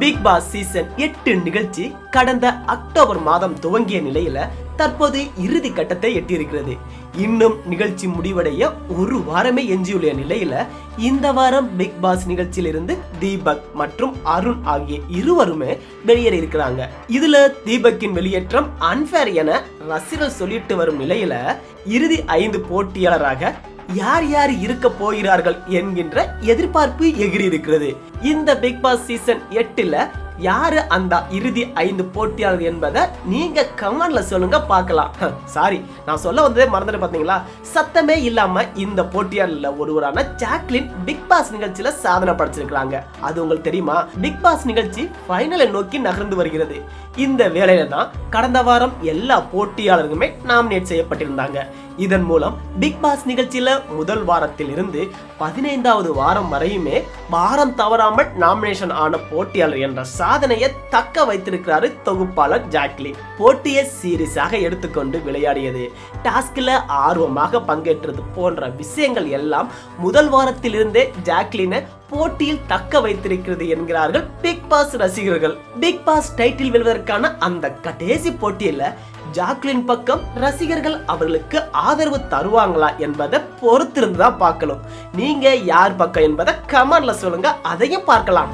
Big Boss season 8 நிகழ்ச்சி கடந்த October மாதம் துவங்கிய நிலையில தற்போது இறுதி கட்டத்தை எட்டியிருக்கிறது. இன்னும் நிகழ்ச்சி முடிவடைய ஒரு வாரமே எஞ்சியுள்ள நிலையில இந்த வாரம் பிக் பாஸ் நிகழ்ச்சியிலிருந்து தீபக் மற்றும் அருண் ஆகிய இருவருமே வெளியேற இருக்கிறாங்க. இதுல தீபக்கின் வெளியேற்றம் அன்ஃபேர் என ரசிகர்கள் சொல்லிட்டு வரும் நிலையில இறுதி 5 போட்டியாளராக யார் யார் இருக்க போகிறார்கள் என்கின்ற எதிர்பார்ப்பு எகிரி இருக்கிறது. இந்த பிக் பாஸ் சீசன் 8ல யாரு அந்த இறுதி 5 போட்டியாளர் என்பதை நீங்க கமெண்ட்ல சொல்லுங்க பார்க்கலாம். சாரி, நான் சொல்ல வந்ததே மறந்துட்டு பாத்தீங்களா? சத்தமே இல்லாம இந்த போட்டியாளர்ல ஒருவரான ஜாக்லின் பிக் பாஸ் நிகழ்ச்சியில சாதனை படைச்சிருக்காங்க. அது உங்களுக்கு தெரியுமா? பிக் பாஸ் நிகழ்ச்சி ஃபைனலை நோக்கி நகர்ந்து வருகிறது. இந்த வேளையில தான் கடந்த வாரம் எல்லா போட்டியாளர்களுமே நாமினேட் செய்யப்பட்டிருந்தாங்க. இதன் மூலம் பிக் பாஸ் நிகழ்ச்சியில முதல் வாரத்தில் இருந்து 15வது வாரம் வரையுமே வாரம் தவறாமல் நாமினேஷன் ஆன போட்டியாளர் என்ற சாதனையை தக்க வைத்திருக்கிறாரு தொகுப்பாளர் ஜாக்லின். போட்டியை சீரியஸாக எடுத்துக்கொண்டு விளையாடியது, டாஸ்க்ல ஆர்வமாக பங்கேற்றது போன்ற விஷயங்கள் எல்லாம் முதல் வாரத்தில் இருந்தே ஜாக்லினை போட்டியில் தக்க வைத்திருக்கிறது என்கிறார்கள் பிக் பாஸ் ரசிகர்கள். பிக் பாஸ் டைட்டில் வெல்வதற்கான அந்த கடைசி போட்டியில ஜாக்லின் பக்கம் ரசிகர்கள் அவர்களுக்கு ஆதரவு தருவாங்களா என்பதை பொறுத்திருந்து தான் பார்க்கணும். நீங்க யார் பக்கம் என்பதை கமெண்ட்ல சொல்லுங்க, அதையும் பார்க்கலாம்.